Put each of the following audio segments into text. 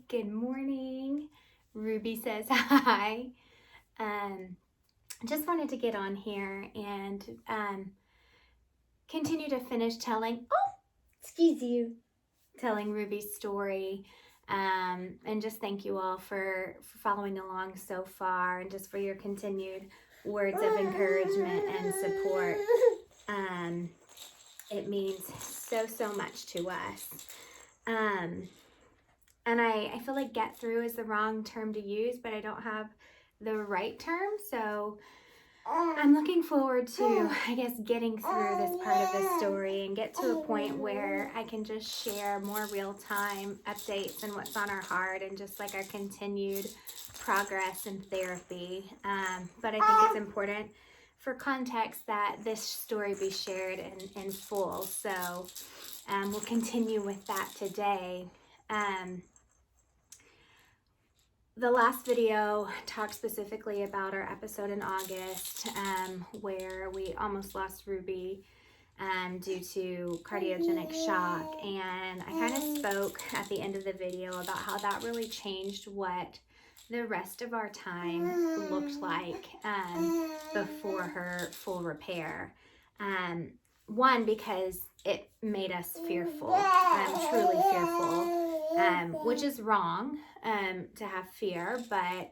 Good morning. Ruby says hi. Just wanted to get on here and continue to finish telling Ruby's story. And just thank you all for following along so far, and just for your continued words of encouragement and support. It means so much to us. And I feel like get through is the wrong term to use, but I don't have the right term. So I'm looking forward to, I guess, getting through this part of the story and get to a point where I can just share more real-time updates and what's on our heart, and just like our continued progress in therapy. But I think it's important for context that this story be shared in full. So we'll continue with that today. The last video talked specifically about our episode in August, where we almost lost Ruby due to cardiogenic shock. And I kind of spoke at the end of the video about how that really changed what the rest of our time looked like before her full repair. One, because it made us fearful, truly fearful, which is wrong to have fear, but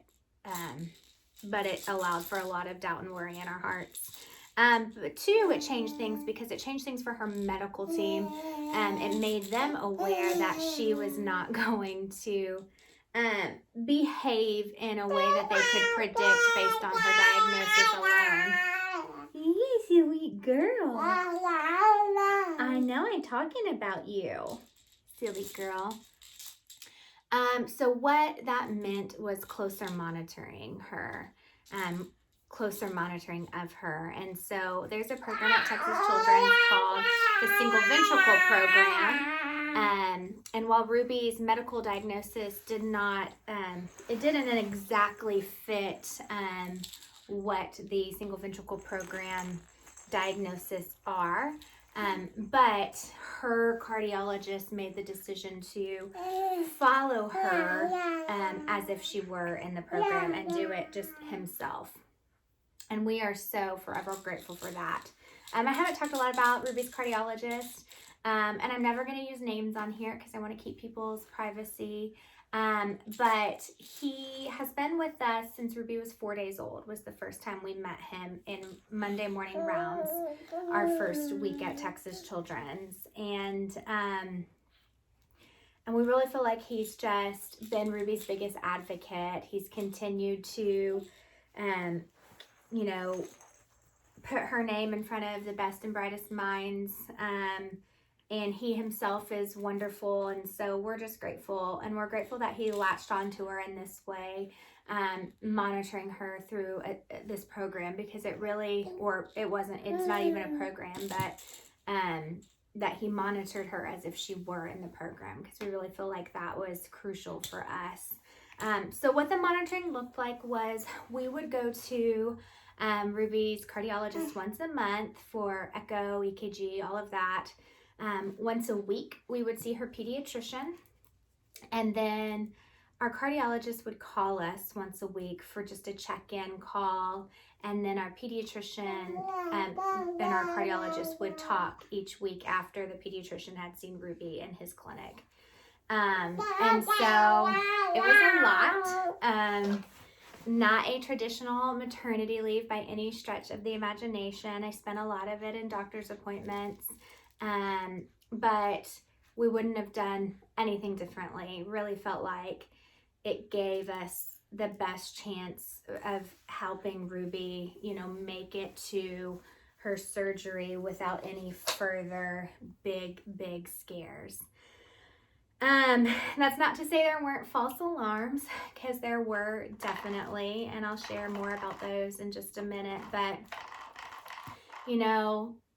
it allowed for a lot of doubt and worry in our hearts. But two, it changed things because it changed things for her medical team. It made them aware that she was not going to behave in a way that they could predict based on her diagnosis alone. You sweet girl. I know I'm talking about you, silly girl. So what that meant was closer monitoring of her. And so there's a program at Texas Children's called the Single Ventricle Program. And while Ruby's medical diagnosis didn't exactly fit what the single ventricle program diagnosis are, but her cardiologist made the decision to follow her as if she were in the program and do it just himself. And we are so forever grateful for that. I haven't talked a lot about Ruby's cardiologist, and I'm never going to use names on here because I want to keep people's privacy. But he has been with us since Ruby was 4 days old, was the first time we met him in Monday morning rounds, our first week at Texas Children's. And we really feel like he's just been Ruby's biggest advocate. He's continued to, put her name in front of the best and brightest minds. And he himself is wonderful. And so we're just grateful. And we're grateful that he latched onto her in this way, monitoring her through this program, because it's not even a program, but that he monitored her as if she were in the program, because we really feel like that was crucial for us. So what the monitoring looked like was we would go to Ruby's cardiologist once a month for echo, EKG, all of that. Once a week, we would see her pediatrician, and then our cardiologist would call us once a week for just a check-in call, and then our pediatrician and our cardiologist would talk each week after the pediatrician had seen Ruby in his clinic. And so it was a lot. Not a traditional maternity leave by any stretch of the imagination. I spent a lot of it in doctor's appointments. But we wouldn't have done anything differently. Really felt like it gave us the best chance of helping Ruby, make it to her surgery without any further big scares. That's not to say there weren't false alarms, because there were definitely, and I'll share more about those in just a minute. But,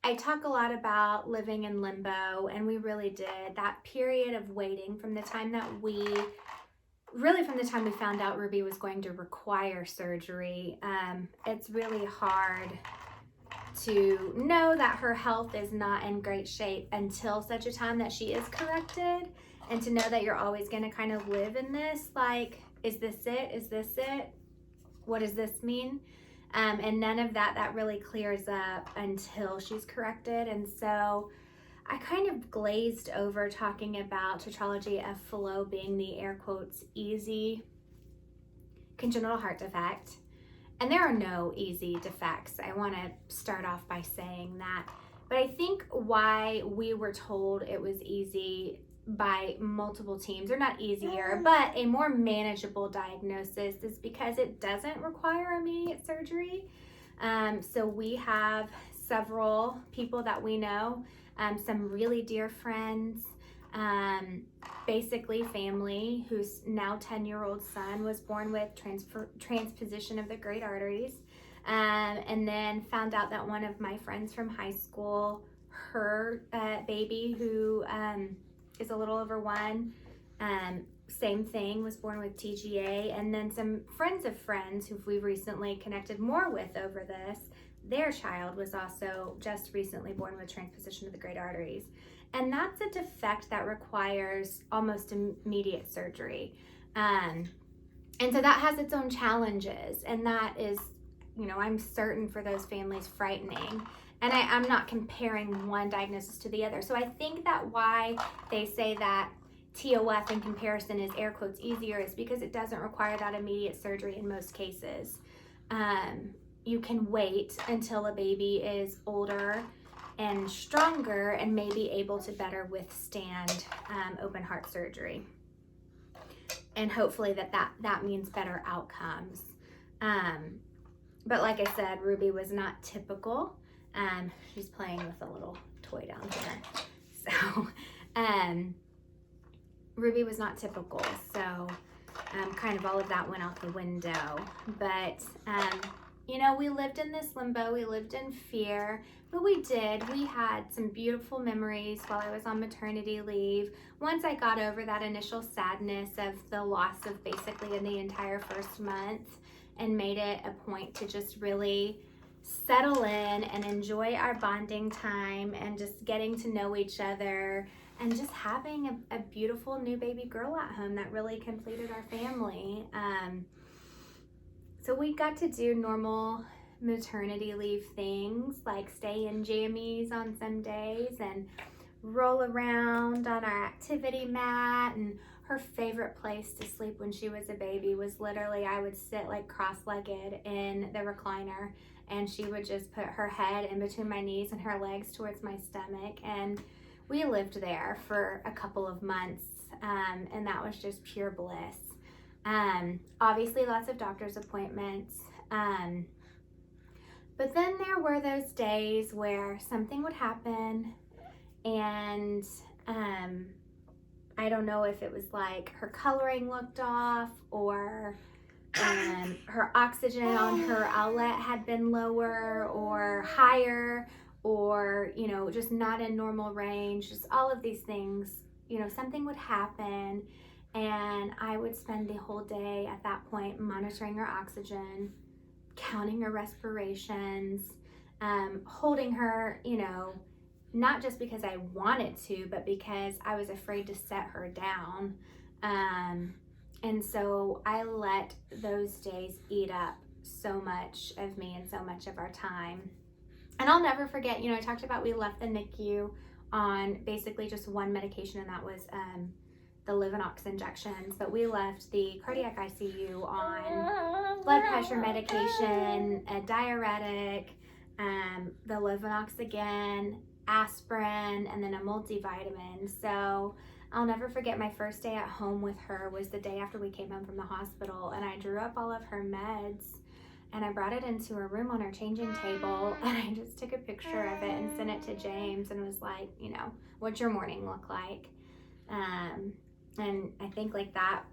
I talk a lot about living in limbo, and we really did. That period of waiting from the time we found out Ruby was going to require surgery, it's really hard to know that her health is not in great shape until such a time that she is corrected. And to know that you're always going to kind of live in this, like, is this it? Is this it? What does this mean? And none of that really clears up until she's corrected. And so I kind of glazed over talking about tetralogy of Fallot being the air quotes easy congenital heart defect. And there are no easy defects. I want to start off by saying that. But I think why we were told it was easy by multiple teams, or not easier, but a more manageable diagnosis, is because it doesn't require immediate surgery. So we have several people that we know, some really dear friends, basically family whose now 10-year-old son was born with transposition of the great arteries, and then found out that one of my friends from high school, her baby who is a little over 1, same thing, was born with TGA. And then some friends of friends who we've recently connected more with over this, their child was also just recently born with transposition of the great arteries. And that's a defect that requires almost immediate surgery. And so that has its own challenges. And that is, I'm certain for those families, frightening. And I'm not comparing one diagnosis to the other. So I think that why they say that TOF in comparison is air quotes easier is because it doesn't require that immediate surgery in most cases. You can wait until a baby is older and stronger and may be able to better withstand open heart surgery. And hopefully that means better outcomes. But like I said, Ruby was not typical. She's playing with a little toy down here. So Ruby was not typical. So kind of all of that went out the window. But we lived in this limbo. We lived in fear, but we did. We had some beautiful memories while I was on maternity leave. Once I got over that initial sadness of the loss of basically in the entire first month, and made it a point to just really settle in and enjoy our bonding time and just getting to know each other and just having a beautiful new baby girl at home that really completed our family. So we got to do normal maternity leave things like stay in jammies on some days and roll around on our activity mat. And her favorite place to sleep when she was a baby was literally, I would sit like cross-legged in the recliner and she would just put her head in between my knees and her legs towards my stomach. And we lived there for a couple of months, and that was just pure bliss. Obviously lots of doctor's appointments. But then there were those days where something would happen and I don't know if it was like her coloring looked off or her oxygen on her outlet had been lower or higher, or just not in normal range. Just all of these things, something would happen and I would spend the whole day at that point monitoring her oxygen, counting her respirations, holding her, not just because I wanted to, but because I was afraid to set her down. And so I let those days eat up so much of me and so much of our time. And I'll never forget, I talked about we left the NICU on basically just one medication, and that was the Livenox injections. But we left the cardiac ICU on blood pressure medication, a diuretic, the Livenox again, aspirin, and then a multivitamin. So I'll never forget my first day at home with her was the day after we came home from the hospital, and I drew up all of her meds and I brought it into her room on her changing table, and I just took a picture of it and sent it to James and was like, what's your morning look like? And I think like that,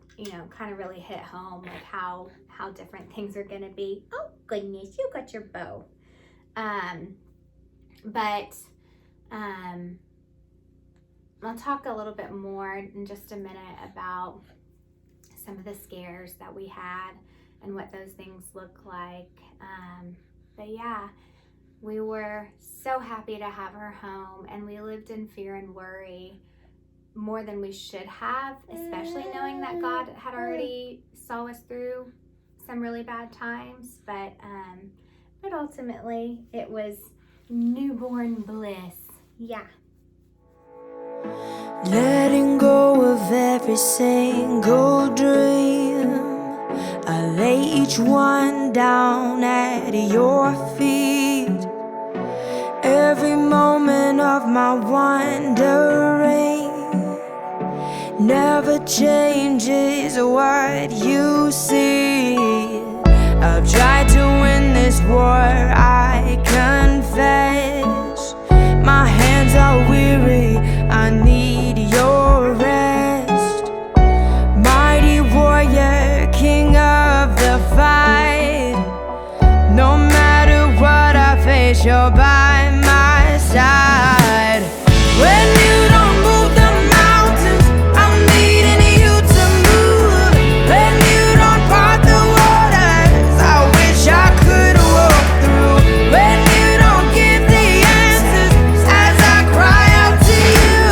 kind of really hit home, like how different things are gonna be. Oh goodness, you got your bow. But I'll talk a little bit more in just a minute about some of the scares that we had and what those things look like. But yeah, we were so happy to have her home, and we lived in fear and worry more than we should have, especially knowing that God had already saw us through some really bad times. But ultimately, it was newborn bliss. Yeah. Letting go of every single dream, I lay each one down at your feet. Every moment of my wandering never changes what you see. I've tried to win this war, I confess. My hands are weary, I need your rest. Mighty warrior, king of the fight. No matter what I face, you're by my side. When you don't move the mountains, I'm needing you to move. When you don't part the waters, I wish I could walk through. When you don't give the answers, as I cry out to you,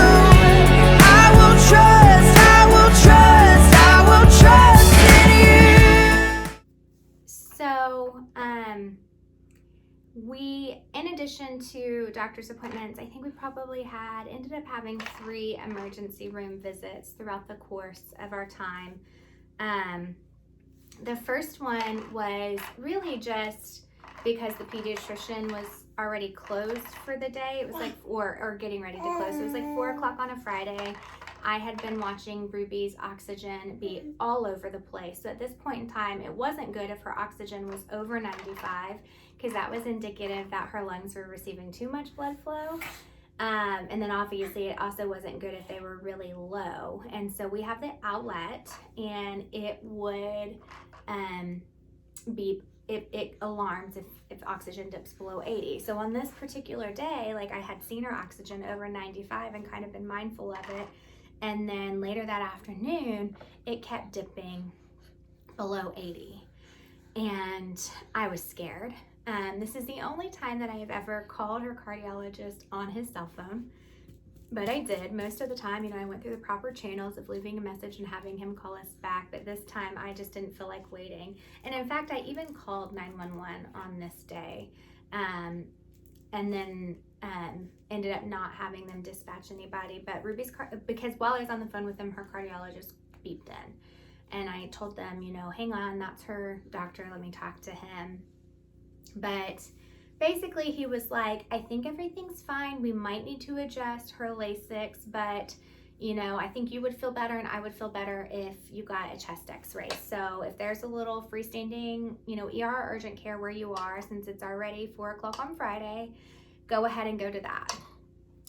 I will trust, I will trust, I will trust in you. So, we, in addition to doctor's appointments, I think we probably ended up having 3 emergency room visits throughout the course of our time. The first one was really just because the pediatrician was already closed for the day. It was like, or getting ready to close. It was like 4 o'clock on a Friday. I had been watching Ruby's oxygen be all over the place. So at this point in time, it wasn't good if her oxygen was over 95, because that was indicative that her lungs were receiving too much blood flow. And then obviously it also wasn't good if they were really low. And so we have the outlet, and it would beep. It alarms if oxygen dips below 80. So on this particular day, like, I had seen her oxygen over 95 and kind of been mindful of it. And then later that afternoon, it kept dipping below 80. And I was scared. This is the only time that I have ever called her cardiologist on his cell phone. But I did. Most of the time, I went through the proper channels of leaving a message and having him call us back. But this time, I just didn't feel like waiting. And in fact, I even called 911 on this day. And then ended up not having them dispatch anybody. But because while I was on the phone with him, her cardiologist beeped in. And I told them, hang on, that's her doctor. Let me talk to him. But basically, he was like, I think everything's fine. We might need to adjust her Lasix, but, I think you would feel better and I would feel better if you got a chest x-ray. So if there's a little freestanding, ER or urgent care where you are, since it's already 4 o'clock on Friday, go ahead and go to that.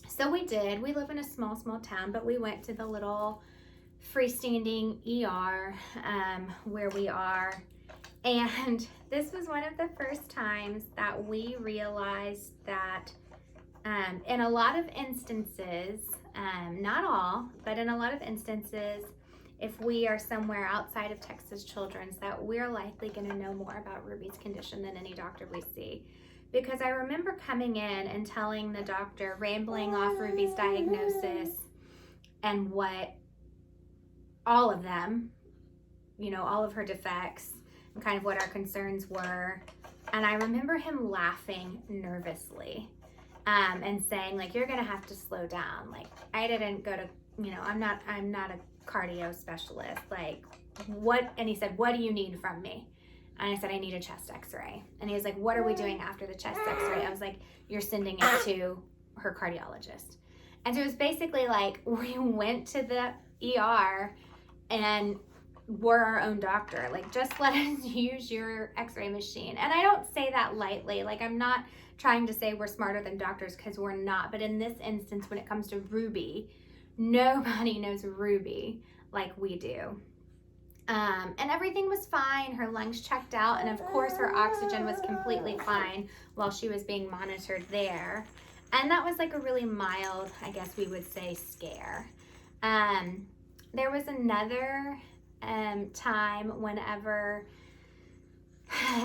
So we did. We live in a small town, but we went to the little freestanding ER where we are. And this was one of the first times that we realized that in a lot of instances, not all, but in a lot of instances, if we are somewhere outside of Texas Children's, that we're likely going to know more about Ruby's condition than any doctor we see. Because I remember coming in and telling the doctor, rambling off Ruby's diagnosis and what all of them, all of her defects, and kind of what our concerns were. And I remember him laughing nervously and saying, like, you're gonna have to slow down. Like, I didn't go to, I'm not a cardio specialist. Like, what? And he said, what do you need from me? And I said, I need a chest x-ray. And he was like, what are we doing after the chest x-ray? I was like, you're sending it to her cardiologist. And so it was basically like, we went to the ER and we're our own doctor. Like, just let us use your x-ray machine. And I don't say that lightly. Like, I'm not trying to say we're smarter than doctors, because we're not. But in this instance, when it comes to Ruby, nobody knows Ruby like we do. And everything was fine. Her lungs checked out. And of course, her oxygen was completely fine while she was being monitored there. And that was like a really mild, I guess we would say, scare. There was another time whenever,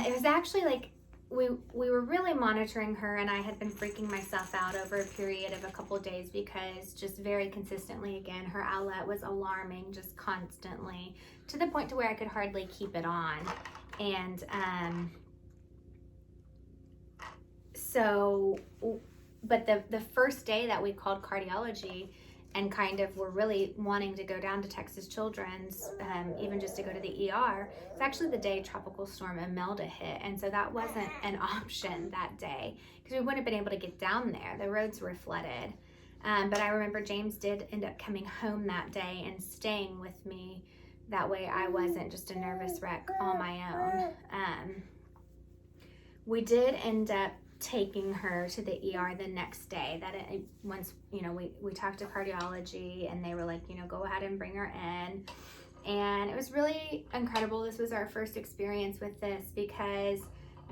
it was actually like we were really monitoring her, and I had been freaking myself out over a period of a couple of days because just very consistently, again, her outlet was alarming just constantly, to the point to where I could hardly keep it on. And but the first day that we called cardiology and kind of were really wanting to go down to Texas Children's, even just to go to the ER, it's actually the day Tropical Storm Imelda hit. And so that wasn't an option that day because we wouldn't have been able to get down there. The roads were flooded. But I remember James did end up coming home that day and staying with me. That way I wasn't just a nervous wreck on my own. We did end up taking her to the ER the next day. Once, you know, we talked to cardiology and they were like, you know, go ahead and bring her in. And it was really incredible. This was our first experience with this because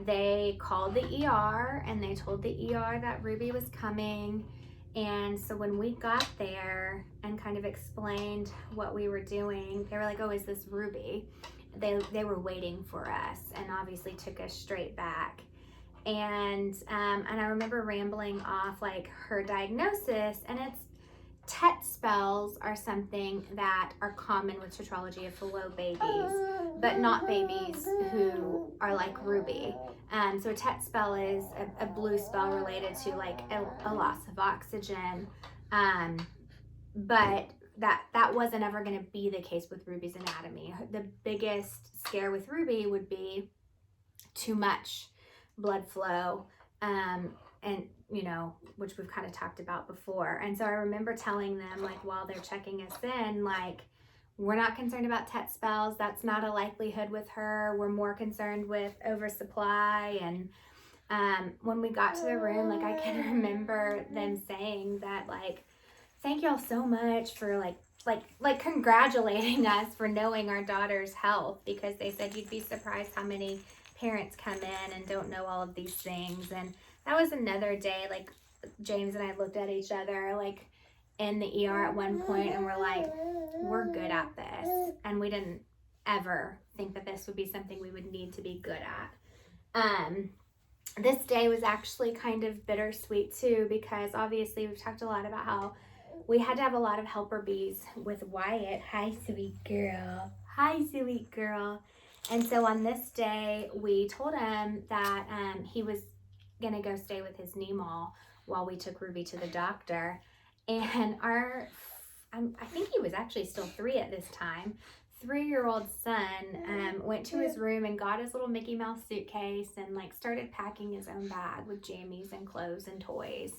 they called the ER and they told the ER that Ruby was coming. And so when we got there and kind of explained what we were doing, they were like, oh, is this Ruby? They were waiting for us and obviously took us straight back. And I remember rambling off like her diagnosis, and it's TET spells are something that are common with tetralogy of Fallot babies, but not babies who are like Ruby. So a TET spell is a blue spell related to like a loss of oxygen, but that wasn't ever going to be the case with Ruby's anatomy. The biggest scare with Ruby would be too much blood flow, and you know, which we've kind of talked about before. And so I remember telling them, like, while they're checking us in, like, we're not concerned about TET spells. That's not a likelihood with her. We're more concerned with oversupply. And when we got to the room, like, I can remember them saying that, like, thank y'all so much for like congratulating us for knowing our daughter's health, because they said you'd be surprised how many parents come in and don't know all of these things. And that was another day, like, James and I looked at each other like in the ER at one point and we're like, we're good at this. And we didn't ever think that this would be something we would need to be good at. This day was actually kind of bittersweet too, because obviously we've talked a lot about how we had to have a lot of helper bees with Wyatt. Hi, sweet girl. Hi, sweet girl. And so on this day, we told him that he was going to go stay with his Nemal while we took Ruby to the doctor. And I think he was actually still 3 at this time, 3-year-old son went to his room and got his little Mickey Mouse suitcase and like started packing his own bag with jammies and clothes and toys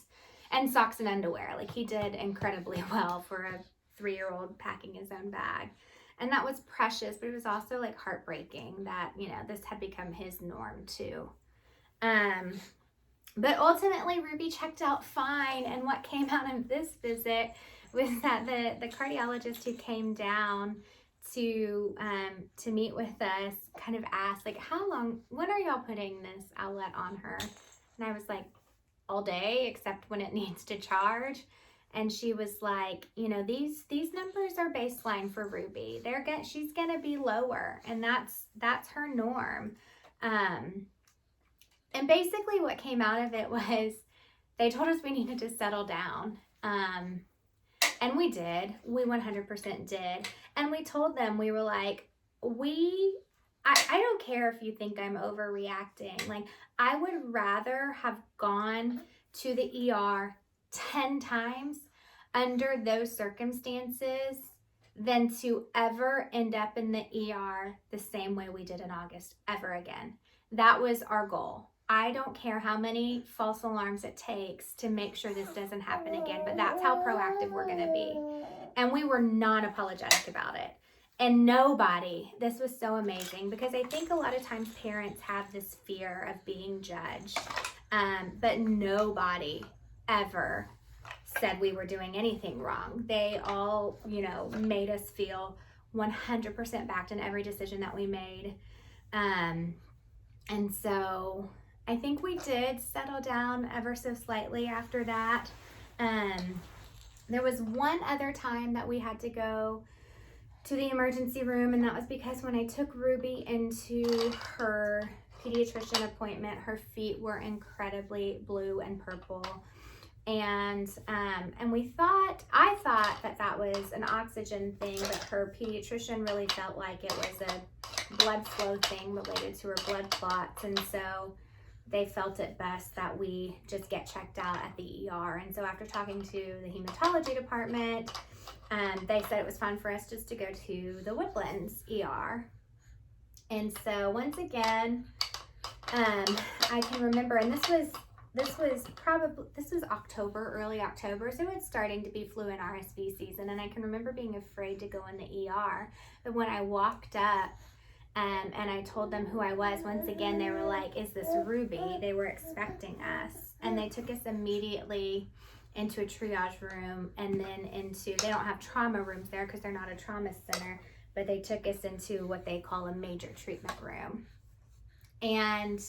and socks and underwear. Like, he did incredibly well for a 3-year-old packing his own bag. And that was precious, but it was also like heartbreaking that, you know, this had become his norm too. But ultimately Ruby checked out fine. And what came out of this visit was that the cardiologist who came down to meet with us kind of asked, like, when are y'all putting this outlet on her? And I was like, all day except when it needs to charge. And she was like, you know, these numbers are baseline for Ruby. She's gonna be lower, and that's her norm. And basically what came out of it was they told us we needed to settle down. And we did. We 100% did. And we told them, we were like, I don't care if you think I'm overreacting. Like, I would rather have gone to the ER 10 times under those circumstances than to ever end up in the ER the same way we did in August ever again. That was our goal. I don't care how many false alarms it takes to make sure this doesn't happen again, but that's how proactive we're going to be. And we were not apologetic about it. And this was so amazing, because I think a lot of times parents have this fear of being judged, but nobody ever said we were doing anything wrong. They all, you know, made us feel 100% backed in every decision that we made. And so I think we did settle down ever so slightly after that. There was one other time that we had to go to the emergency room, and that was because when I took Ruby into her pediatrician appointment, her feet were incredibly blue and purple. And I thought that was an oxygen thing, but her pediatrician really felt like it was a blood flow thing related to her blood clots. And so they felt it best that we just get checked out at the ER. And so after talking to the hematology department, they said it was fun for us just to go to the Woodlands ER. And so once again, I can remember, and this was October, early October, so it's starting to be flu and RSV season, and I can remember being afraid to go in the ER. But when I walked up and I told them who I was, once again they were like, "Is this Ruby?" They were expecting us, and they took us immediately into a triage room, and then they don't have trauma rooms there because they're not a trauma center, but they took us into what they call a major treatment room. And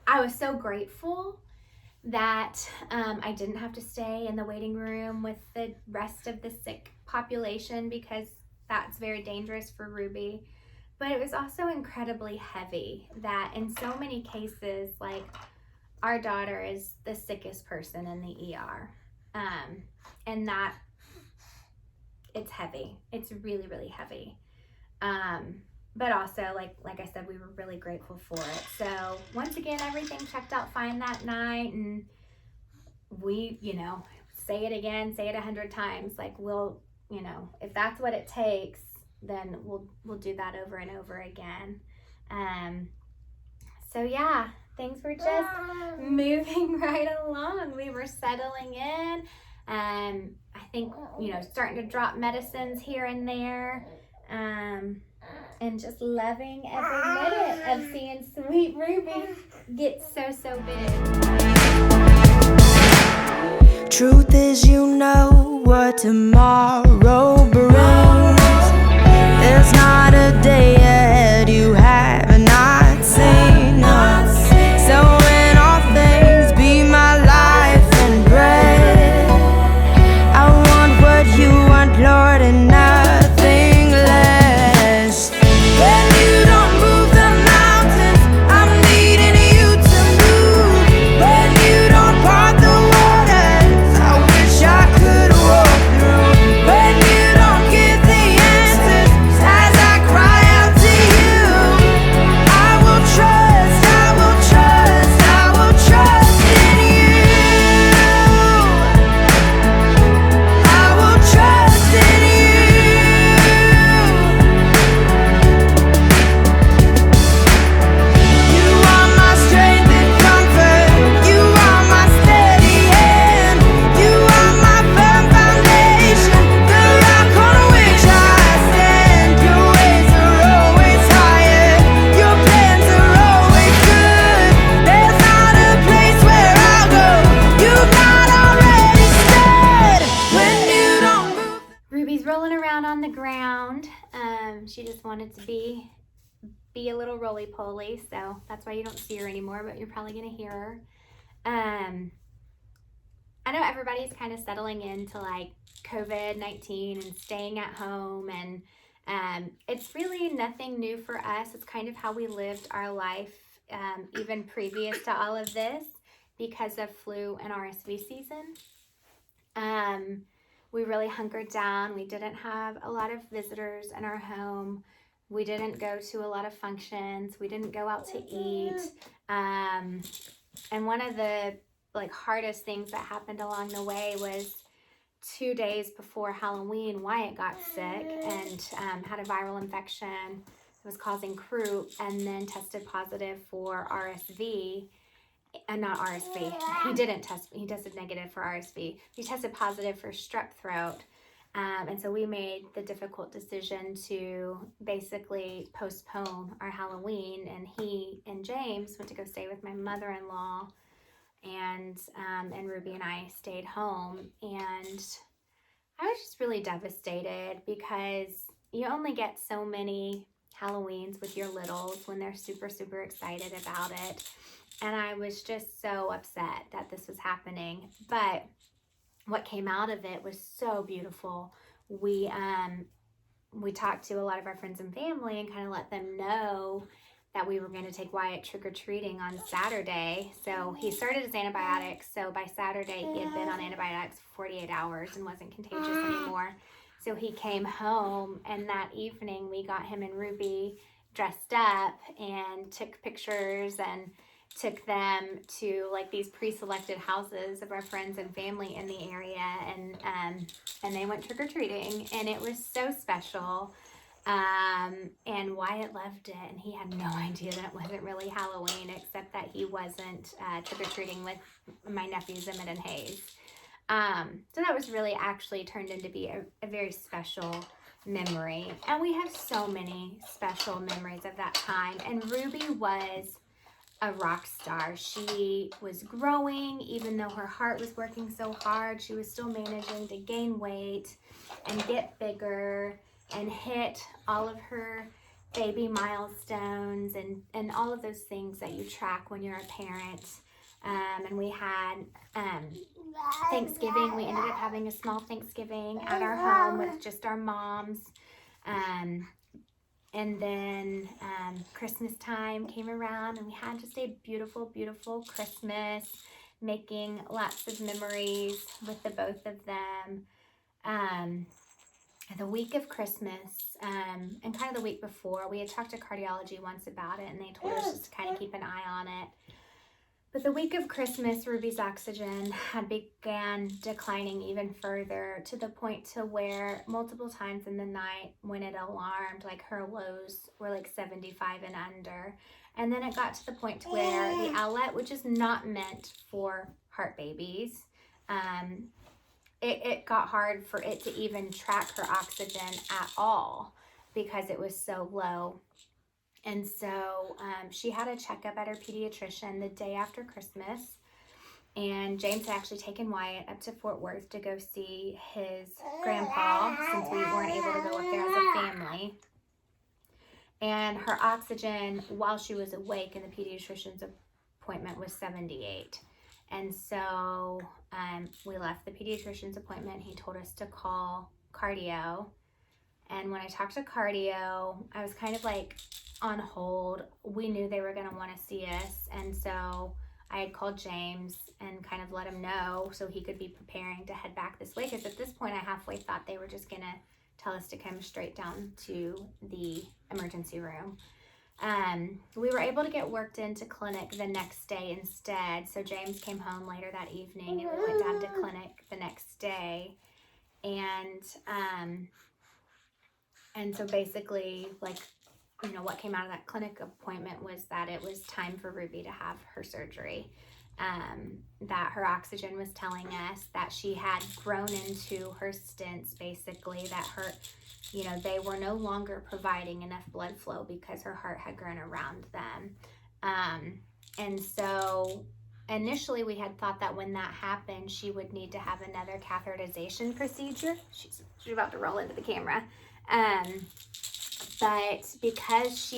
I was so grateful that I didn't have to stay in the waiting room with the rest of the sick population, because that's very dangerous for Ruby. But it was also incredibly heavy that in so many cases, like, our daughter is the sickest person in the ER. And that it's heavy. It's really, really heavy. But also, like I said, we were really grateful for it. So once again, everything checked out fine that night, and we, say it again, say it 100 times. Like, we'll, if that's what it takes, then we'll do that over and over again. So yeah, things were just moving right along. We were settling in. I think, starting to drop medicines here and there. And just loving every minute of seeing sweet Ruby get so big. Truth is, you know what tomorrow brings. There's not a day ahead you have not seen. So in all things, be my life and bread. I want what you want, Lord, and nothing less. When you don't move the mountains, I'm needing you to move. When you don't part the waters, I wish I could walk through. When you don't give the answers, as I cry out to you, I will trust, I will trust, I will trust in you. I will trust in you. You are my strength and comfort. You are my steady hand. You are my firm foundation, the rock on which I stand. Your ways are always higher. Your plans are always good. There's not a place where I'll go you've not already said. When you don't move. Ruby's rolling around on the ground. She just wanted to be a little roly-poly, so that's why you don't see her anymore, but you're probably gonna hear her. I know everybody's kind of settling into like COVID-19 and staying at home, and it's really nothing new for us. It's kind of how we lived our life even previous to all of this, because of flu and RSV season. We really hunkered down. We didn't have a lot of visitors in our home. We didn't go to a lot of functions. We didn't go out to eat. And one of the hardest things that happened along the way was 2 days before Halloween, Wyatt got sick and had a viral infection that was causing croup, and then tested positive for RSV. Not RSV. He tested negative for RSV. He tested positive for strep throat. And so we made the difficult decision to basically postpone our Halloween, and he and James went to go stay with my mother-in-law, and Ruby and I stayed home. And I was just really devastated, because you only get so many Halloweens with your littles when they're super, super excited about it. And I was just so upset that this was happening. But what came out of it was so beautiful. We we talked to a lot of our friends and family and kind of let them know that we were going to take Wyatt trick-or-treating on Saturday. So he started his antibiotics. So by Saturday, he had been on antibiotics for 48 hours and wasn't contagious anymore. So he came home, and that evening we got him and Ruby dressed up and took pictures and took them to like these pre-selected houses of our friends and family in the area, and they went trick-or-treating, and it was so special. And Wyatt loved it, and he had no idea that it wasn't really Halloween, except that he wasn't trick-or-treating with my nephews Emmett and Hayes. So that was really actually turned into be a very special memory. And we have so many special memories of that time. And Ruby was a rock star. She was growing, even though her heart was working so hard. She was still managing to gain weight and get bigger and hit all of her baby milestones and all of those things that you track when you're a parent. And we had Thanksgiving. We ended up having a small Thanksgiving at our home with just our moms. And then Christmas time came around, and we had just a beautiful, beautiful Christmas, making lots of memories with the both of them. The week of Christmas, and kind of the week before, we had talked to cardiology once about it, and they told us just to kind of keep an eye on it. But the week of Christmas, Ruby's oxygen had began declining even further, to the point to where multiple times in the night when it alarmed, like her lows were like 75 and under. And then it got to the point to where the outlet, which is not meant for heart babies, it got hard for it to even track her oxygen at all because it was so low. And so she had a checkup at her pediatrician the day after Christmas. And James had actually taken Wyatt up to Fort Worth to go see his grandpa, since we weren't able to go up there as a family. And her oxygen while she was awake in the pediatrician's appointment was 78. And so we left the pediatrician's appointment. He told us to call cardio. And when I talked to cardio, I was kind of like on hold. We knew they were going to want to see us. And so I had called James and kind of let him know so he could be preparing to head back this way. Because at this point, I halfway thought they were just going to tell us to come straight down to the emergency room. We were able to get worked into clinic the next day instead. So James came home later that evening, and we went down to clinic the next day. And so basically, like, you know, what came out of that clinic appointment was that it was time for Ruby to have her surgery. That her oxygen was telling us that she had grown into her stents, basically, that her, you know, they were no longer providing enough blood flow because her heart had grown around them. And so initially we had thought that when that happened, she would need to have another catheterization procedure. She's about to roll into the camera. But because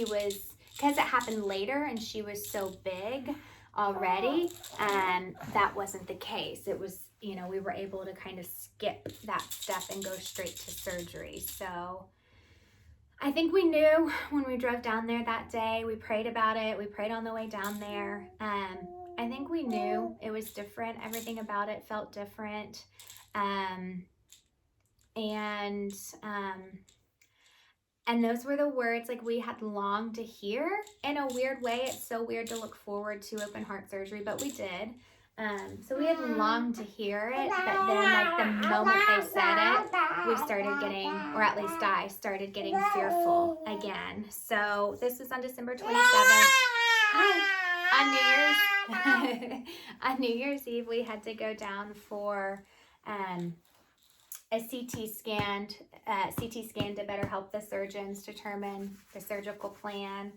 it happened later and she was so big already, that wasn't the case. It was, you know, we were able to kind of skip that step and go straight to surgery. So I think we knew when we drove down there that day. We prayed about it. We prayed on the way down there. I think we knew it was different. Everything about it felt different. And those were the words like we had longed to hear. In a weird way, it's so weird to look forward to open heart surgery, but we did. So we had longed to hear it, but then like the moment they said it, we started getting, or at least I started getting fearful again. So this was on December 27th. On New Year's Eve, we had to go down for a CT scan to better help the surgeons determine the surgical plan.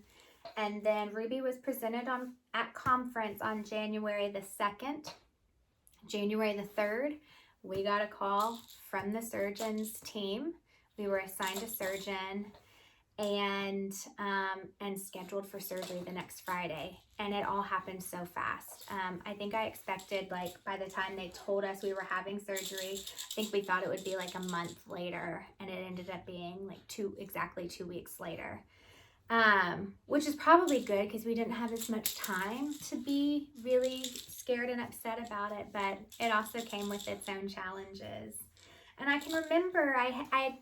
And then Ruby was presented at conference on January the 2nd. January the 3rd, we got a call from the surgeon's team. We were assigned a surgeon, and scheduled for surgery the next Friday. And it all happened so fast. I think I expected, like, by the time they told us we were having surgery, I think we thought it would be like a month later, and it ended up being like exactly 2 weeks later. Which is probably good because we didn't have as much time to be really scared and upset about it, but it also came with its own challenges. And I can remember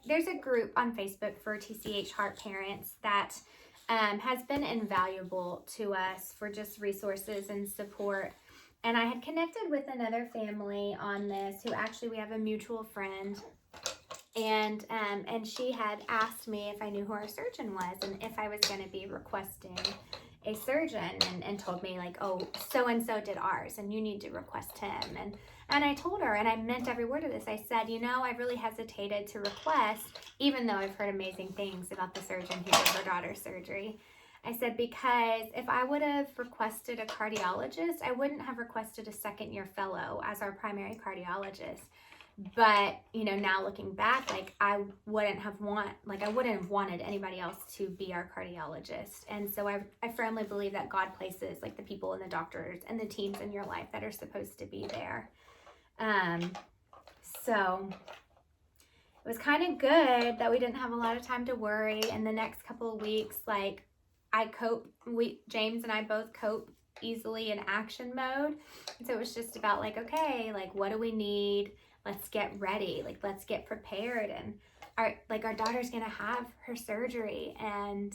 there's a group on Facebook for TCH Heart parents that has been invaluable to us for just resources and support. And I had connected with another family on this who actually we have a mutual friend. And she had asked me if I knew who our surgeon was and if I was going to be requesting a surgeon, and told me like, oh, so-and-so did ours and you need to request him. And I told her, and I meant every word of this, I said, I really hesitated to request, even though I've heard amazing things about the surgeon who did her daughter's surgery. I said, because if I would have requested a cardiologist, I wouldn't have requested a second-year fellow as our primary cardiologist. But, now looking back, like I wouldn't have wanted anybody else to be our cardiologist. And so I firmly believe that God places like the people and the doctors and the teams in your life that are supposed to be there. So it was kind of good that we didn't have a lot of time to worry. And the next couple of weeks, like James and I both cope easily in action mode. And so it was just about like, okay, like what do we need? Let's get ready. Like, let's get prepared. And our daughter's going to have her surgery, and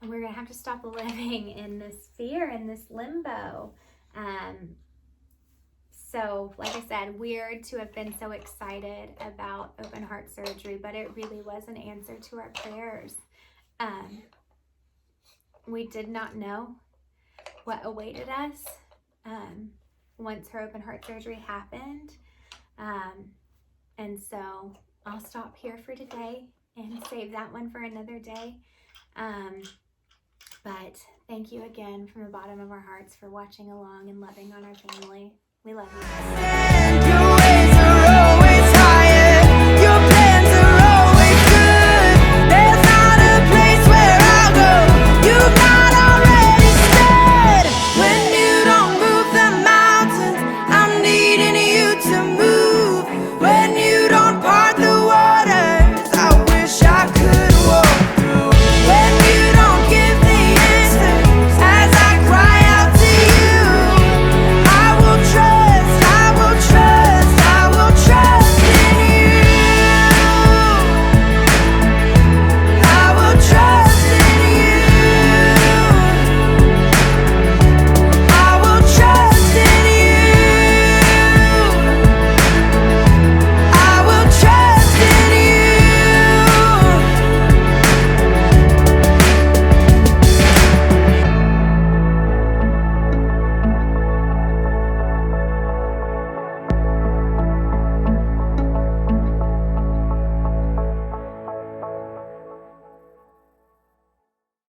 we're going to have to stop living in this fear and this limbo. So like I said, weird to have been so excited about open heart surgery, but it really was an answer to our prayers. We did not know what awaited us once her open heart surgery happened. And so I'll stop here for today and save that one for another day. But thank you again from the bottom of our hearts for watching along and loving on our family. We love you.